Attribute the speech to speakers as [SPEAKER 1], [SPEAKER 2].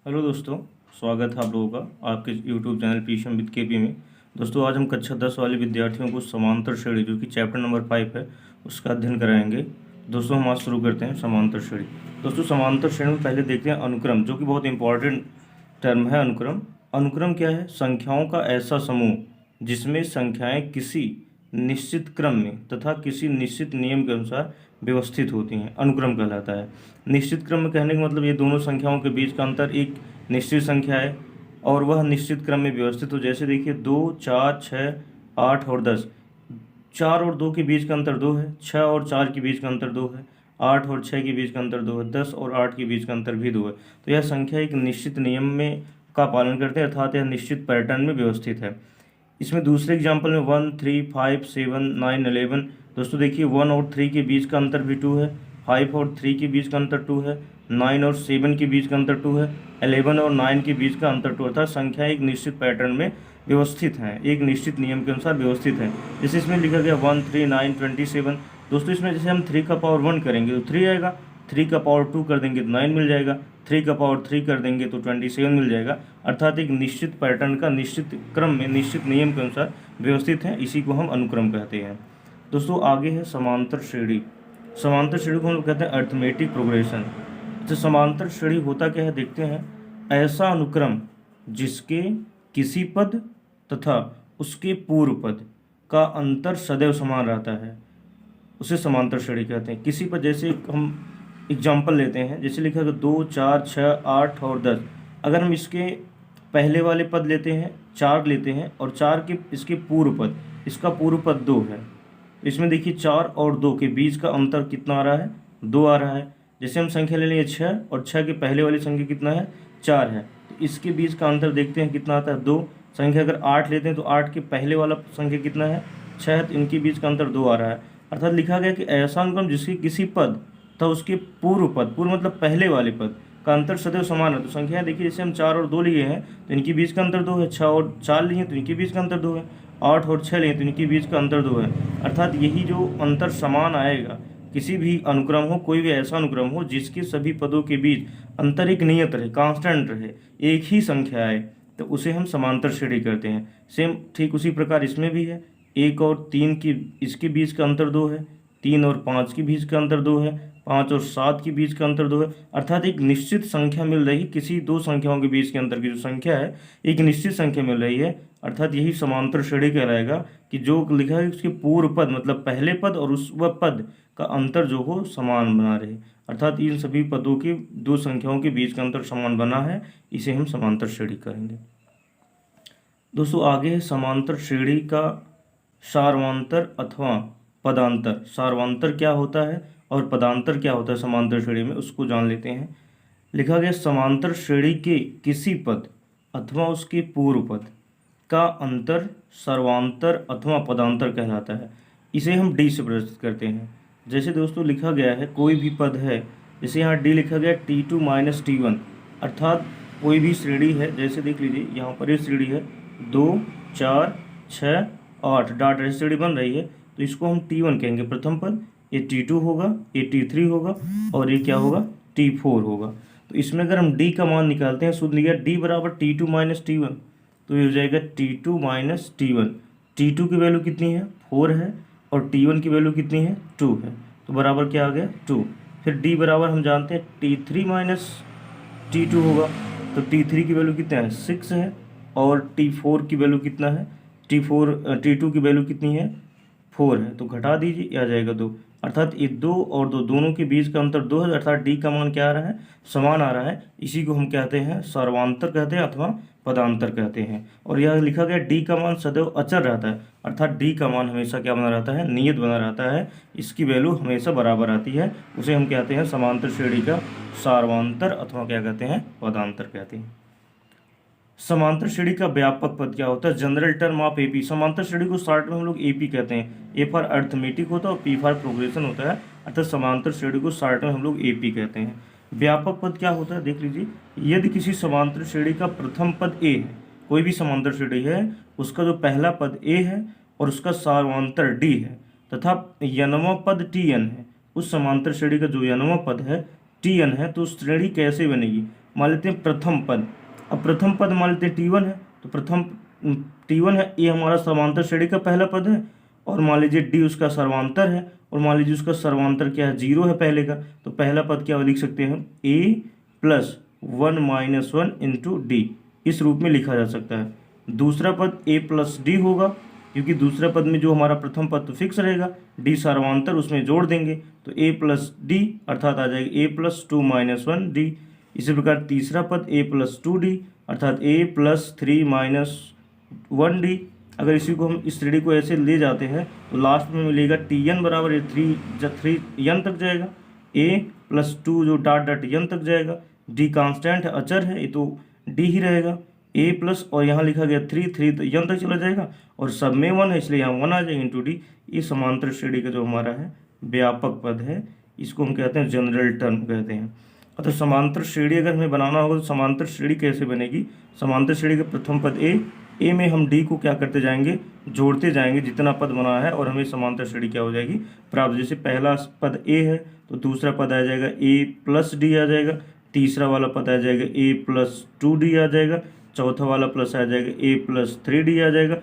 [SPEAKER 1] Hello दोस्तों, स्वागत है आप लोगों का आपके YouTube channel PM with KP में। दोस्तों, आज हम कक्षा 10 वाले विद्यार्थियों को समांतर श्रेणी जो कि चैप्टर नंबर 5 है उसका अध्ययन कराएंगे। दोस्तों, हम आज शुरू करते हैं समांतर श्रेणी। दोस्तों, समांतर श्रेणी में पहले देखते हैं अनुक्रम, जो कि बहुत इंपॉर्टेंट टर्म है। अनुक्रम अनुक्रम क्या है? संख्याओं का ऐसा समूह जिसमें संख्याएं किसी निश्चित क्रम में तथा किसी निश्चित नियम के अनुसार व्यवस्थित होती हैं, अनुक्रम कहलाता है। निश्चित क्रम में कहने का मतलब ये दोनों संख्याओं के बीच का अंतर एक निश्चित संख्या है और वह निश्चित क्रम में व्यवस्थित हो। जैसे देखिए 2, 4, 6, 8 और 10। 4 और 2 के बीच का अंतर 2 है, 6 और 4 के बीच का अंतर 2 है, 8 और 6 के बीच का अंतर 2 है, 10 और 8 के बीच का अंतर भी 2 है। तो यह संख्या एक निश्चित नियम में का पालन करते हैं, अर्थात यह निश्चित पैटर्न में व्यवस्थित है। इसमें दूसरे एग्जाम्पल में 1, 3, 5, 7, 9, 11। दोस्तों देखिए 1 और 3 के बीच का अंतर भी 2 है, 5 और 3 के बीच का अंतर 2 है, 9 और 7 के बीच का अंतर 2 है, 11 और 9 के बीच का अंतर 2। अर्थात संख्या एक निश्चित पैटर्न में व्यवस्थित हैं, एक निश्चित नियम के अनुसार व्यवस्थित है। जैसे इसमें लिखा गया 1, 3, 9, 27। दोस्तों इसमें जैसे हम 3 का पावर 1 करेंगे तो 3 आएगा, 3 का पावर 2 कर देंगे तो 9 मिल जाएगा, 3 का पावर 3 कर देंगे तो 27 मिल जाएगा। अर्थात एक निश्चित पैटर्न का निश्चित क्रम में निश्चित नियम के अनुसार व्यवस्थित है, इसी को हम अनुक्रम कहते हैं। दोस्तों आगे है समांतर श्रेणी। समांतर श्रेणी को हम लोग कहते हैं अर्थमेटिक प्रोग्रेशन। तो समांतर श्रेणी होता क्या है देखते हैं। ऐसा अनुक्रम जिसके किसी पद तथा उसके पूर्व पद का अंतर सदैव समान रहता है उसे समांतर श्रेणी कहते हैं। किसी पद, जैसे हम एग्जाम्पल लेते हैं, जैसे लिखा है 2, 4, 6, 8 और 10। अगर हम इसके पहले वाले पद लेते हैं 4 लेते हैं और 4 के इसके पूर्व पद, इसका पूर्व पद 2 है, इसमें देखिए 4 और 2 के बीच का अंतर कितना आ रहा है? 2 आ रहा है। जैसे हम संख्या ले लेंगे 6 और 6 के पहले वाली संख्या कितना है? 4 है, तो इसके बीच का अंतर देखते हैं कितना आता है? 2। संख्या अगर 8 लेते हैं तो 8 के पहले वाला संख्या कितना है? 6 है, तो इनके बीच का अंतर 2 आ रहा है। अर्थात लिखा गया कि ऐसा अनुक्रम जिसके किसी पद था उसके पूर्व पद, पूर्व मतलब पहले वाले पद का अंतर सदैव समान है। तो संख्या देखिए, जैसे हम 4 और 2 लिए हैं तो इनके बीच का अंतर 2 है, 6 और 4 लिए तो इनके बीच का अंतर 2 है, 8 और 6 लिए तो इनके बीच का अंतर 2 है। अर्थात यही जो अंतर समान आएगा, किसी भी अनुक्रम हो, कोई भी ऐसा अनुक्रम हो जिसके सभी पदों के बीच अंतर एक नियत रहे, कांस्टेंट रहे, एक ही संख्या आए, तो उसे हम समांतर श्रेणी करते हैं। सेम ठीक उसी प्रकार इसमें भी है। 1 और 3 की इसके बीच का अंतर 2 है, 3 और 5 के बीच का अंतर 2 है, 5 और 7 के बीच का अंतर 2 है। अर्थात एक निश्चित संख्या मिल रही, किसी दो संख्याओं के बीच के अंतर की जो संख्या है एक निश्चित संख्या मिल रही है। अर्थात यही समांतर श्रेणी कहलाएगा कि जो लिखा है उसके पूर्व पद मतलब पहले पद और उस वह पद का अंतर जो हो समान बना रहे। अर्थात इन सभी पदों के दो संख्याओं के बीच का अंतर समान बना है, इसे हम समांतर श्रेणी कहेंगे। दोस्तों आगे है समांतर श्रेणी का सार्वंतर अथवा पदांतर। सार्वंतर क्या होता है और पदांतर क्या होता है समांतर श्रेणी में, उसको जान लेते हैं। लिखा गया समांतर श्रेणी के किसी पद अथवा उसके पूर्व पद का अंतर सर्वांतर अथवा पदांतर कहलाता है। इसे हम डी से प्रदर्शित करते हैं। जैसे दोस्तों लिखा गया है कोई भी पद है, जैसे यहाँ डी लिखा गया T2 - T1, अर्थात कोई भी श्रेणी है। जैसे देख लीजिए यहाँ पर ये श्रेणी है 2, 4, 6, 8 डॉट ऐसी श्रेणी बन रही है, तो इसको हम T1 कहेंगे प्रथम पद, ये T2 होगा, ये T3 होगा और ये क्या होगा? T4 होगा। तो इसमें अगर हम D का मान निकालते हैं, सूत्र लिखा D बराबर T2 - T1, तो ये हो जाएगा T2 - T1। T2 की वैल्यू कितनी है? 4 है और T1 की वैल्यू कितनी है? 2 है, तो बराबर क्या आ गया? 2। फिर D बराबर हम जानते हैं T3 - T2 होगा, तो T3 की वैल्यू कितना है? 6 है और T4 की वैल्यू कितना है? T2 की वैल्यू कितनी है? 4 है, तो घटा दीजिए, आ जाएगा 2। अर्थात ये 2 और 2 दोनों के बीच का अंतर 2 है, अर्थात D का मान क्या आ रहा है? समान आ रहा है। इसी को हम कहते हैं सर्वांतर कहते हैं अथवा पदांतर कहते हैं। और यह लिखा गया D का मान सदैव अचर रहता है, अर्थात D का मान हमेशा क्या बना रहता है? नियत बना रहता है, इसकी वैल्यू हमेशा बराबर आती है। उसे हम कहते हैं समांतर श्रेणी का सार्वांतर अथवा क्या कहते हैं? पदांतर कहते हैं। समांतर श्रेणी का व्यापक पद क्या होता है? General term of AP. समांतर श्रेणी को शॉर्ट में हम लोग एपी कहते हैं। ए फॉर अर्थमेटिक होता है और पी फॉर प्रोग्रेशन होता है, अर्थात समांतर श्रेणी को शॉर्ट में हम लोग एपी कहते हैं। व्यापक पद क्या होता है देख लीजिए। यदि किसी समांतर श्रेणी का प्रथम पद ए है, कोई भी समांतर श्रेणी है, उसका जो पहला पद ए है और उसका सार्वंतर डी है तथा यनवा पद टी एन है, उस समांतर श्रेणी का जो यनवा पद है टी एन है, तो श्रेणी कैसे बनेगी? मान लेते हैं प्रथम पद। अब प्रथम पद मान लेते हैं T1 है, तो प्रथम T1 है, ये हमारा सर्वांतर श्रेणी का पहला पद है, और मान लीजिए D उसका सर्वांतर है, और मान लीजिए उसका सर्वांतर क्या है, 0 है पहले का, तो पहला पद क्या लिख सकते हैं, A plus 1 minus 1 into D, इस रूप में लिखा जा सकता है। दूसरा पद A प्लस डी होगा, क्योंकि दूसरे पद में जो हमारा प्रथम पद तो फिक्स रहेगा, डी सर्वांतर उसमें जोड़ देंगे तो A प्लस डी अर्थात आ जाएगा A प्लस 2 माइनस 1 डी। इसी प्रकार तीसरा पद A प्लस 2 डी अर्थात A प्लस 3 माइनस 1 डी। अगर इसी को हम इस श्रेणी को ऐसे ले जाते हैं तो लास्ट में मिलेगा Tn बराबर ये 3 n तक जाएगा, A प्लस 2 जो डॉट डॉट n तक जाएगा, D कांस्टेंट है, अचर है, ये तो D ही रहेगा, A प्लस और यहाँ लिखा गया 3 तो n तक चला जाएगा, और सब में 1 है इसलिए यहाँ 1 आ जाएगा इंटू डी। ये समांतर श्रेणी का जो हमारा है व्यापक पद है, इसको हम कहते हैं जनरल टर्म कहते हैं। तो समांतर श्रेणी अगर हमें बनाना होगा तो समांतर श्रेणी कैसे बनेगी, समांतर श्रेणी का प्रथम पद ए में हम डी को क्या करते जाएंगे, जोड़ते जाएंगे जितना पद बना है, और हमें समांतर श्रेणी क्या हो जाएगी प्राप्त। जैसे पहला पद ए है तो दूसरा पद आ जाएगा ए प्लस डी आ जाएगा, तीसरा वाला पद आ जाएगा ए प्लस 2 डी आ जाएगा, चौथा वाला प्लस आ जाएगा ए प्लस 3 डी आ जाएगा,